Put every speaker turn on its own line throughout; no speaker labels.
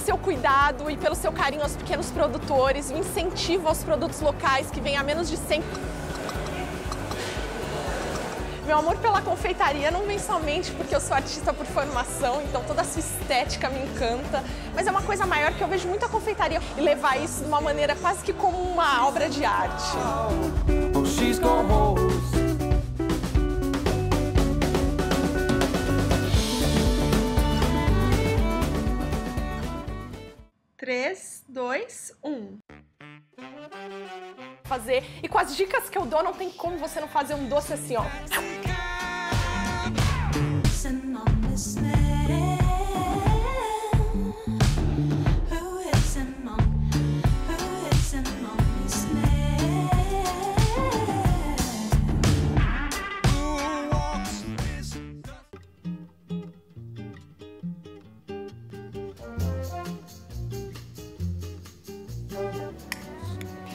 seu cuidado e pelo seu carinho aos pequenos produtores, o incentivo aos produtos locais que vêm a menos de 100. Meu amor pela confeitaria não vem somente porque eu sou artista por formação, então toda a sua estética me encanta, mas é uma coisa maior que eu vejo muito a confeitaria e levar isso de uma maneira quase que como uma obra de arte. Três, dois, um. Fazer. E com as dicas que eu dou, não tem como você não fazer um doce assim, ó.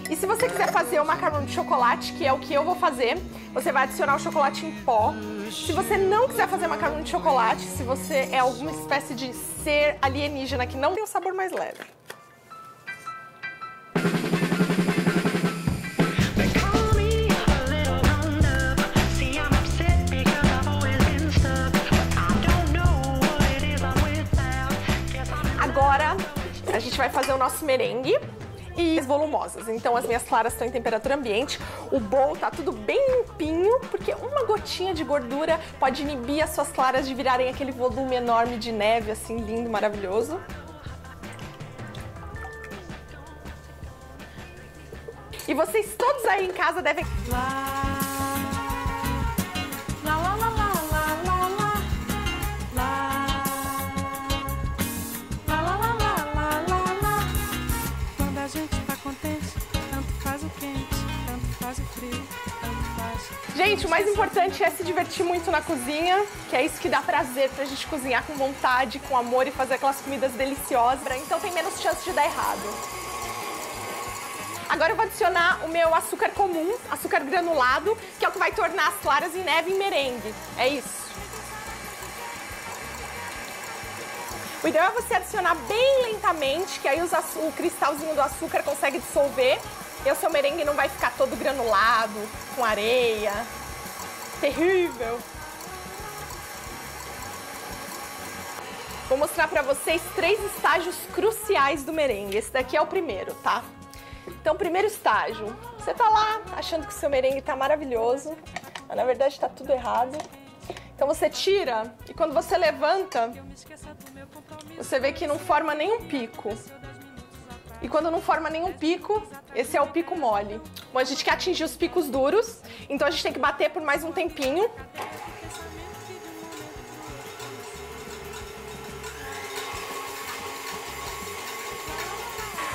E se você quiser fazer o macarrão de chocolate, que é o que eu vou fazer, você vai adicionar o chocolate em pó. Se você não quiser fazer macarrão de chocolate, se você é alguma espécie de ser alienígena que não tem um sabor mais leve. Agora a gente vai fazer o nosso merengue. E volumosas. Então as minhas claras estão em temperatura ambiente, o bowl tá tudo bem limpinho, porque uma gotinha de gordura pode inibir as suas claras de virarem aquele volume enorme de neve, assim, lindo, maravilhoso. E vocês todos aí em casa devem... Gente, o mais importante é se divertir muito na cozinha, que é isso que dá prazer pra gente cozinhar com vontade, com amor e fazer aquelas comidas deliciosas, então tem menos chance de dar errado. Agora eu vou adicionar o meu açúcar comum, açúcar granulado, que é o que vai tornar as claras em neve em merengue. É isso. O ideal é você adicionar bem lentamente, que aí o cristalzinho do açúcar consegue dissolver. E o seu merengue não vai ficar todo granulado, com areia. Terrível! Vou mostrar pra vocês 3 estágios cruciais do merengue. Esse daqui é o primeiro, tá? Então, primeiro estágio. Você tá lá achando que o seu merengue tá maravilhoso, mas na verdade tá tudo errado. Então você tira e quando você levanta, você vê que não forma nenhum pico. E quando não forma nenhum pico, esse é o pico mole. Bom, a gente quer atingir os picos duros, então a gente tem que bater por mais um tempinho.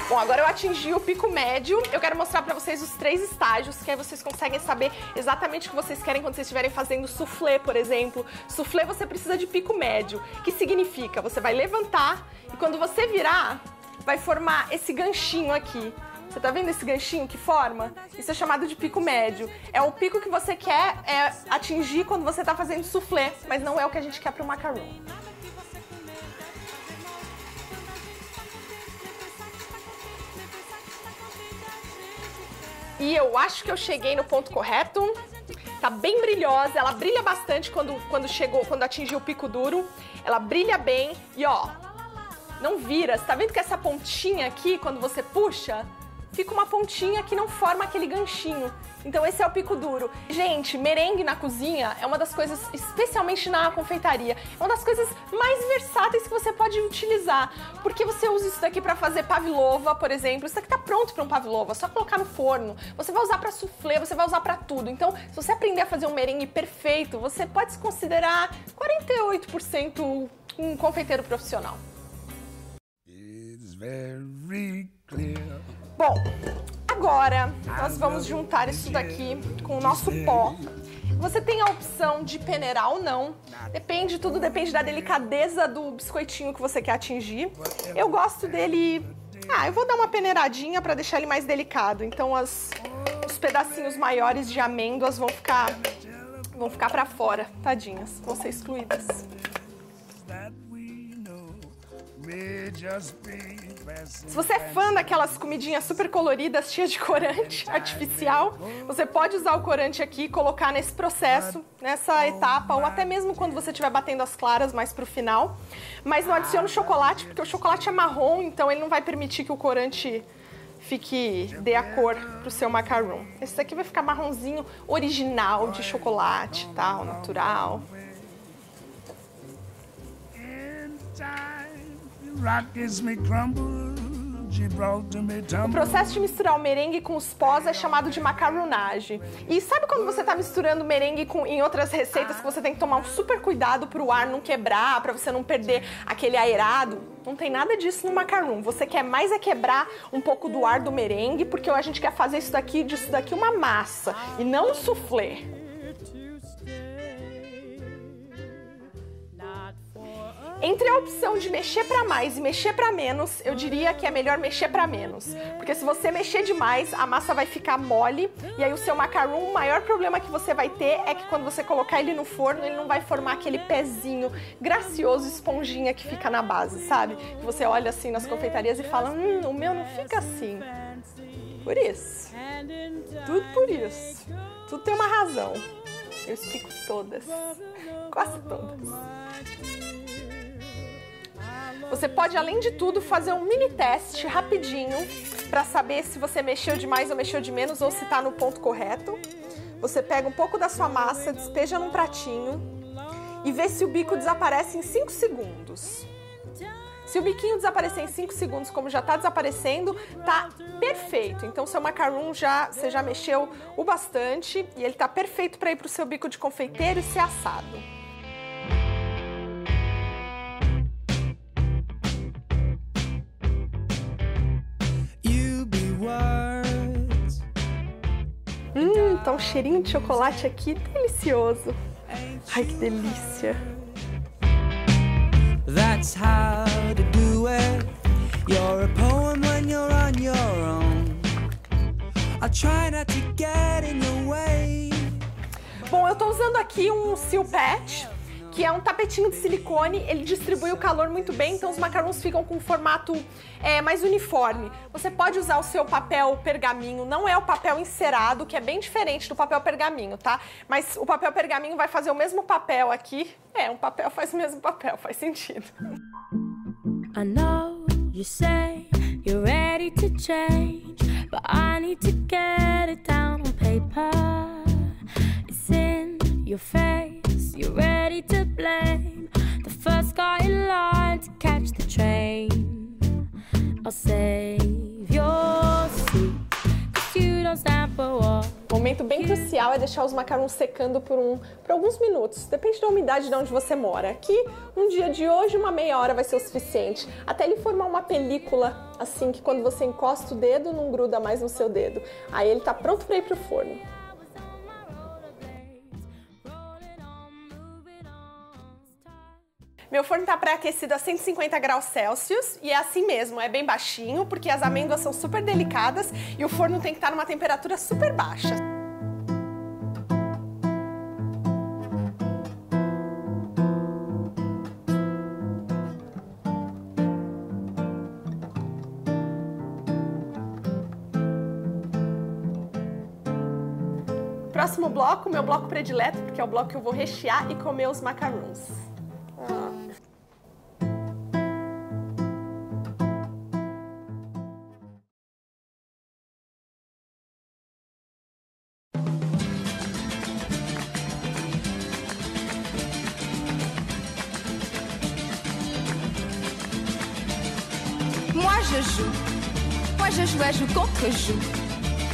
Bom, agora eu atingi o pico médio. Eu quero mostrar pra vocês os 3 estágios, que aí vocês conseguem saber exatamente o que vocês querem quando vocês estiverem fazendo soufflé, por exemplo. Soufflé você precisa de pico médio, que significa você vai levantar e quando você virar, vai formar esse ganchinho aqui. Você tá vendo esse ganchinho que forma? Isso é chamado de pico médio. É o pico que você quer atingir quando você tá fazendo soufflé, mas não é o que a gente quer pro macarrão. E eu acho que eu cheguei no ponto correto. Tá bem brilhosa, ela brilha bastante quando atingiu o pico duro. Ela brilha bem e ó, não vira. Você tá vendo que essa pontinha aqui, quando você puxa, fica uma pontinha que não forma aquele ganchinho. Então esse é o pico duro. Gente, merengue na cozinha é uma das coisas, especialmente na confeitaria, é uma das coisas mais versáteis que você pode utilizar. Porque você usa isso daqui pra fazer pavlova, por exemplo. Isso daqui tá pronto pra um pavlova, é só colocar no forno. Você vai usar pra soufflé, você vai usar pra tudo. Então, se você aprender a fazer um merengue perfeito, você pode se considerar 48% um confeiteiro profissional. Bom, agora nós vamos juntar isso daqui com o nosso pó. Você tem a opção de peneirar ou não. Tudo depende da delicadeza do biscoitinho que você quer atingir. Eu gosto dele... eu vou dar uma peneiradinha para deixar ele mais delicado. Então os pedacinhos maiores de amêndoas vão ficar para fora, tadinhas, vão ser excluídas. Se você é fã daquelas comidinhas super coloridas, cheias de corante artificial, você pode usar o corante aqui e colocar nesse processo, nessa etapa, ou até mesmo quando você estiver batendo as claras mais pro final. Mas não adicione chocolate, porque o chocolate é marrom, então ele não vai permitir que o corante dê a cor pro seu macaron. Esse daqui vai ficar marronzinho, original, de chocolate, tal, natural. O processo de misturar o merengue com os pós é chamado de macaronagem. E sabe quando você está misturando merengue em outras receitas que você tem que tomar um super cuidado para o ar não quebrar, para você não perder aquele aerado? Não tem nada disso no macaron. Você quer mais é quebrar um pouco do ar do merengue, porque a gente quer fazer disso daqui uma massa e não um soufflé. Entre a opção de mexer para mais e mexer para menos, eu diria que é melhor mexer para menos. Porque se você mexer demais, a massa vai ficar mole e aí o seu macaron, o maior problema que você vai ter é que quando você colocar ele no forno, ele não vai formar aquele pezinho gracioso, esponjinha que fica na base, sabe? Que você olha assim nas confeitarias e fala, o meu não fica assim. Por isso. Tudo por isso. Tudo tem uma razão. Eu explico todas. Quase todas. Você pode, além de tudo, fazer um mini teste rapidinho para saber se você mexeu de mais ou mexeu de menos ou se está no ponto correto. Você pega um pouco da sua massa, despeja num pratinho e vê se o bico desaparece em 5 segundos. Se o biquinho desaparecer em 5 segundos, como já está desaparecendo, tá perfeito. Então, seu macaron você já mexeu o bastante e ele tá perfeito para ir para o seu bico de confeiteiro e ser assado. Tá um cheirinho de chocolate aqui delicioso. Ai, que delícia. That's how to do it. You're a poem when you're on your own. I try not to get in the way. Bom, eu tô usando aqui um Seal Patch, que é um tapetinho de silicone, ele distribui o calor muito bem, então os macarons ficam com um formato mais uniforme. Você pode usar o seu papel pergaminho, não é o papel encerado, que é bem diferente do papel pergaminho, tá? Mas o papel pergaminho vai fazer o mesmo papel aqui. Um papel faz o mesmo papel, faz sentido. I know you say you're ready to change, but I need to get it down on paper. It's in your face. You're ready to blame the first guy in line to catch the train. I'll save your seat, 'cause you don't stand for what. Um momento bem crucial é deixar os macarons secando por alguns minutos. Depende da umidade de onde você mora. Aqui, um dia de hoje, uma meia hora vai ser o suficiente. Até ele formar uma película, assim, que quando você encosta o dedo, não gruda mais no seu dedo. Aí ele tá pronto para ir pro forno. Meu forno está pré-aquecido a 150 graus Celsius e é assim mesmo, é bem baixinho, porque as amêndoas são super delicadas e o forno tem que estar numa temperatura super baixa. Próximo bloco, meu bloco predileto, porque é o bloco que eu vou rechear e comer os macarons.
Moi je joue contre joue.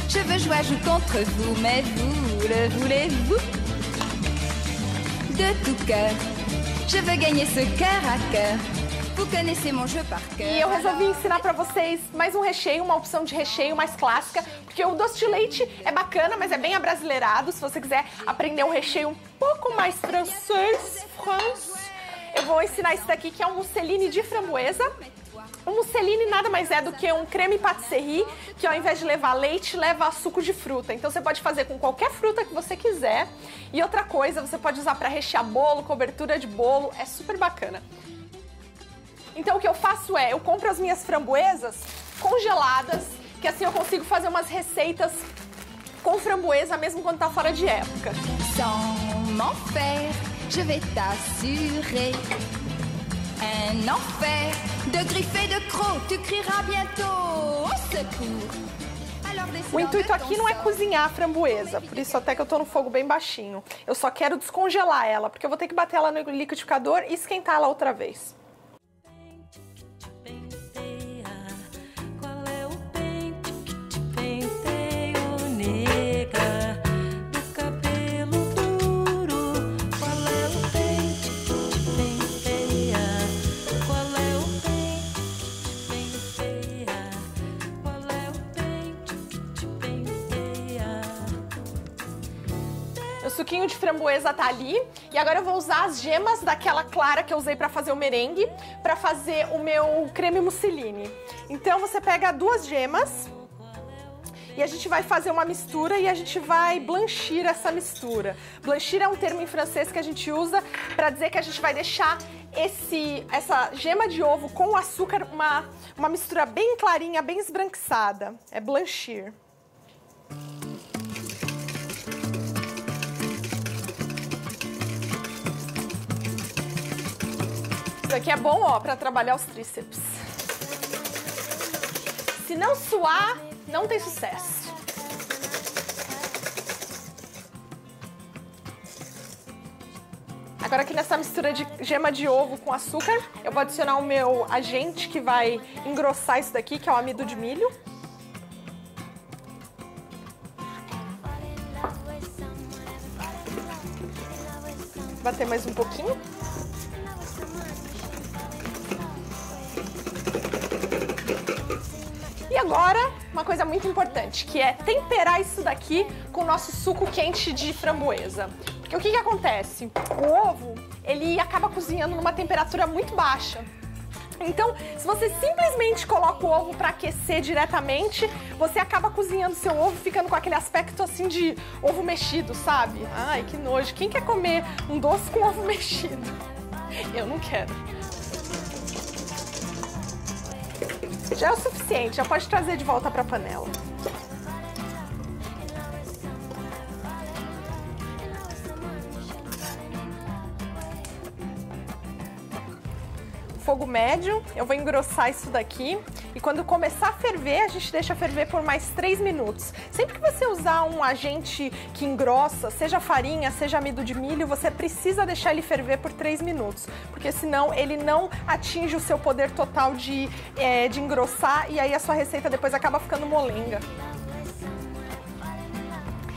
Je veux jouer contre vous, mais vous, le voulez-vous? De tout cœur, je veux gagner ce cœur à cœur. Vous connaissez mon jeu par cœur.
E eu resolvi ensinar pra vocês mais um recheio, uma opção de recheio mais clássica, porque o doce de leite é bacana, mas é bem abrasileirado. Se você quiser aprender um recheio um pouco mais francês, eu vou ensinar esse daqui, que é um mousseline de framboesa. O mousseline nada mais é do que um creme pâtisserie, que ao invés de levar leite, leva suco de fruta. Então você pode fazer com qualquer fruta que você quiser. E outra coisa, você pode usar para rechear bolo, cobertura de bolo, é super bacana. Então o que eu faço é, eu compro as minhas framboesas congeladas, que assim eu consigo fazer umas receitas com framboesa mesmo quando tá fora de época.
Sans m'en faire, je vais t'assurer. Un enfer de griffes et de crocs, tu crieras bientôt au secours.
O intuito aqui não é cozinhar a framboesa, por isso até que eu tô no fogo bem baixinho. Eu só quero descongelar ela, porque eu vou ter que bater ela no liquidificador e esquentar ela outra vez. O suquinho de framboesa tá ali e agora eu vou usar as gemas daquela clara que eu usei pra fazer o merengue, pra fazer o meu creme mousseline. Então você pega 2 gemas e a gente vai fazer uma mistura e a gente vai blanchir essa mistura. Blanchir é um termo em francês que a gente usa pra dizer que a gente vai deixar essa gema de ovo com o açúcar uma mistura bem clarinha, bem esbranquiçada. É blanchir. Isso aqui é bom, ó, pra trabalhar os tríceps. Se não suar, não tem sucesso. Agora aqui nessa mistura de gema de ovo com açúcar, eu vou adicionar o meu agente que vai engrossar isso daqui, que é o amido de milho. Bater mais um pouquinho. E agora, uma coisa muito importante, que é temperar isso daqui com o nosso suco quente de framboesa. Porque o que acontece? O ovo, ele acaba cozinhando numa temperatura muito baixa. Então, se você simplesmente coloca o ovo para aquecer diretamente, você acaba cozinhando seu ovo, ficando com aquele aspecto assim de ovo mexido, sabe? Ai, que nojo. Quem quer comer um doce com ovo mexido? Eu não quero. Já é o suficiente, já pode trazer de volta para a panela. Fogo médio, eu vou engrossar isso daqui e quando começar a ferver, a gente deixa ferver por mais 3 minutos. Sempre que você usar um agente que engrossa, seja farinha, seja amido de milho, você precisa deixar ele ferver por 3 minutos, porque senão ele não atinge o seu poder total de engrossar e aí a sua receita depois acaba ficando molenga.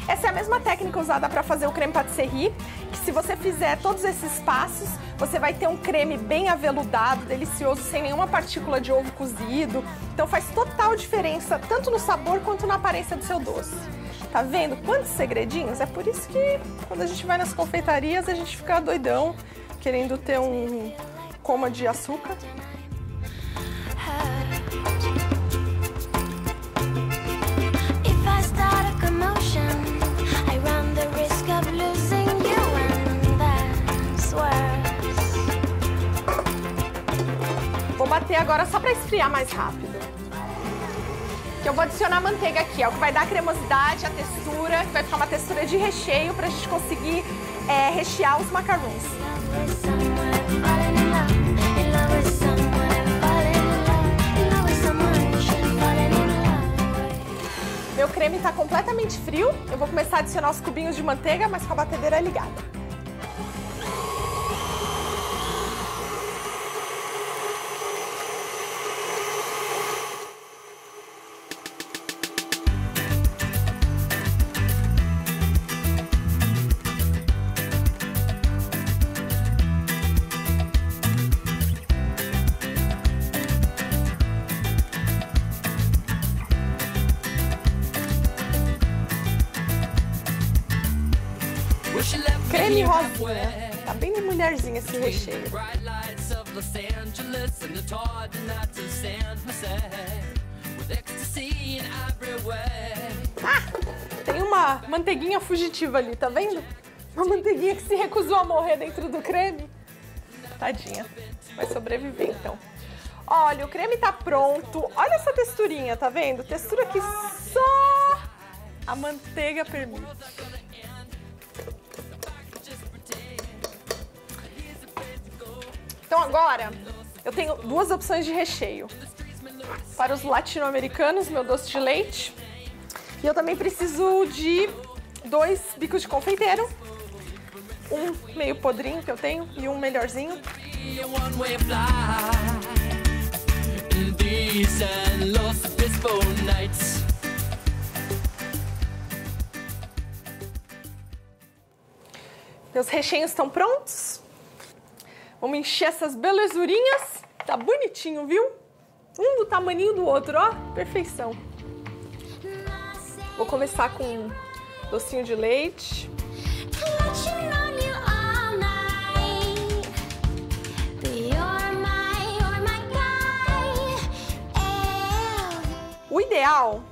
Essa é a mesma técnica usada para fazer o creme pâtisserie, que se você fizer todos esses passos, você vai ter um creme bem aveludado, delicioso, sem nenhuma partícula de ovo cozido. Então faz total diferença, tanto no sabor quanto na aparência do seu doce. Tá vendo quantos segredinhos? É por isso que quando a gente vai nas confeitarias, a gente fica doidão, querendo ter um coma de açúcar. Vou bater agora só para esfriar mais rápido. Que eu vou adicionar manteiga aqui, é o que vai dar a cremosidade, a textura, que vai ficar uma textura de recheio para a gente conseguir rechear os macarrons. Meu creme está completamente frio, eu vou começar a adicionar os cubinhos de manteiga, mas com a batedeira ligada. Creme rosinha. Tá bem de mulherzinha esse recheio. Ah, tem uma manteiguinha fugitiva ali, tá vendo? Uma manteiguinha que se recusou a morrer dentro do creme. Tadinha. Vai sobreviver, então. Olha, o creme tá pronto. Olha essa texturinha, tá vendo? Textura que só a manteiga permite. Então agora eu tenho duas opções de recheio. Para os latino-americanos, meu doce de leite. E eu também preciso de 2 bicos de confeiteiro. Um meio podrinho que eu tenho e um melhorzinho. Meus recheios estão prontos. Vamos encher essas belezurinhas. Tá bonitinho, viu? Um do tamanho do outro, ó. Perfeição. Vou começar com docinho de leite. O ideal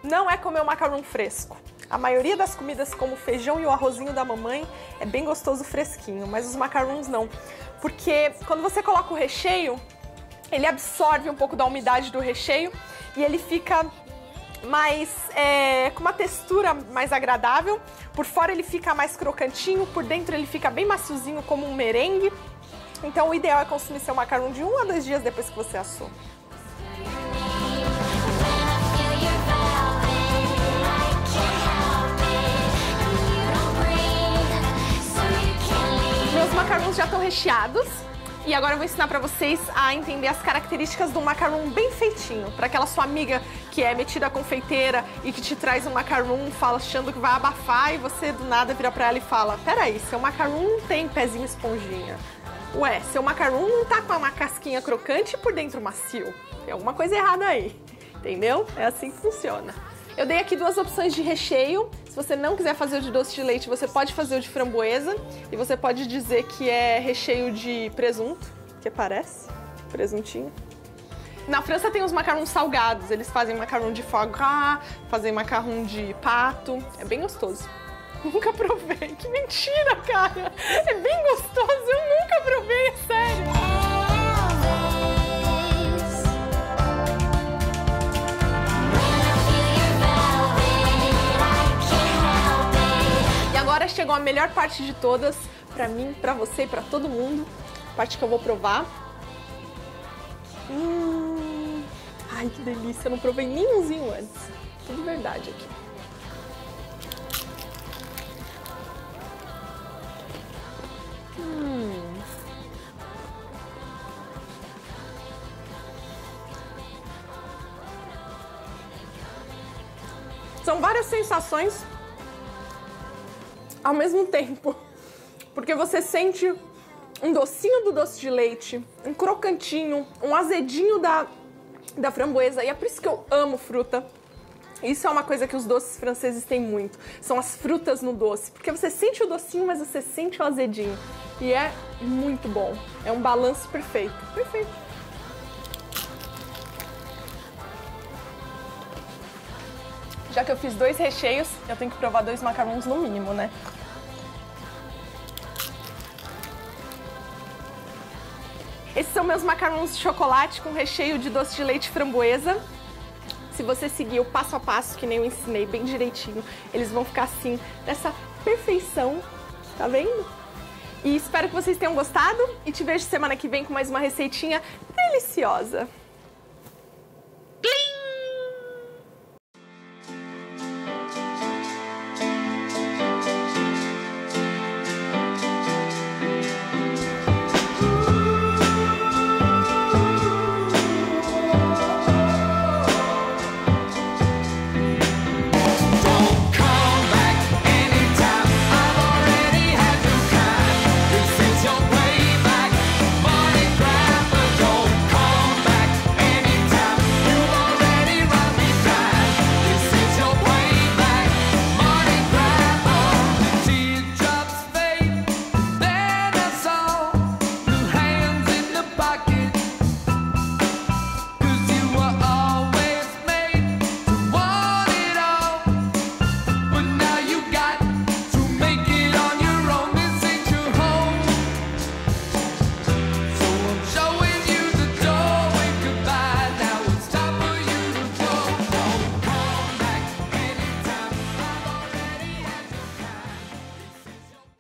não é comer o macarrão fresco. A maioria das comidas, como o feijão e o arrozinho da mamãe, é bem gostoso fresquinho, mas os macarrões não. Porque quando você coloca o recheio, ele absorve um pouco da umidade do recheio e ele fica mais com uma textura mais agradável. Por fora ele fica mais crocantinho, por dentro ele fica bem maciozinho como um merengue. Então o ideal é consumir seu macarrão de 1 a 2 dias depois que você assou. Meus macarrões já estão recheados e agora eu vou ensinar pra vocês a entender as características do macarrão bem feitinho. Pra aquela sua amiga que é metida a confeiteira e que te traz um macarrão achando que vai abafar e você do nada vira pra ela e fala: peraí, seu macarrão não tem pezinho esponjinha. Ué, seu macarrão não tá com uma casquinha crocante e por dentro macio. Tem alguma coisa errada aí, entendeu? É assim que funciona. Eu dei aqui 2 opções de recheio. Se você não quiser fazer o de doce de leite, você pode fazer o de framboesa. E você pode dizer que é recheio de presunto, que parece presuntinho. Na França tem os macarrons salgados. Eles fazem macarrão de foie gras, fazem macarrão de pato. É bem gostoso. Nunca provei. Que mentira, cara! É bem gostoso. Eu nunca provei, é sério. Agora chegou a melhor parte de todas, pra mim, pra você e pra todo mundo. A parte que eu vou provar. Ai, que delícia, eu não provei nenhumzinho antes. Tudo verdade aqui. São várias sensações ao mesmo tempo, porque você sente um docinho do doce de leite, um crocantinho, um azedinho da framboesa, e é por isso que eu amo fruta. Isso é uma coisa que os doces franceses têm muito, são as frutas no doce, porque você sente o docinho, mas você sente o azedinho, e é muito bom, é um balanço perfeito, perfeito. Já que eu fiz 2 recheios, eu tenho que provar 2 macarrões no mínimo, né? Esses são meus macarrões de chocolate com recheio de doce de leite framboesa. Se você seguir o passo a passo, que nem eu ensinei bem direitinho, eles vão ficar assim, nessa perfeição, tá vendo? E espero que vocês tenham gostado e te vejo semana que vem com mais uma receitinha deliciosa.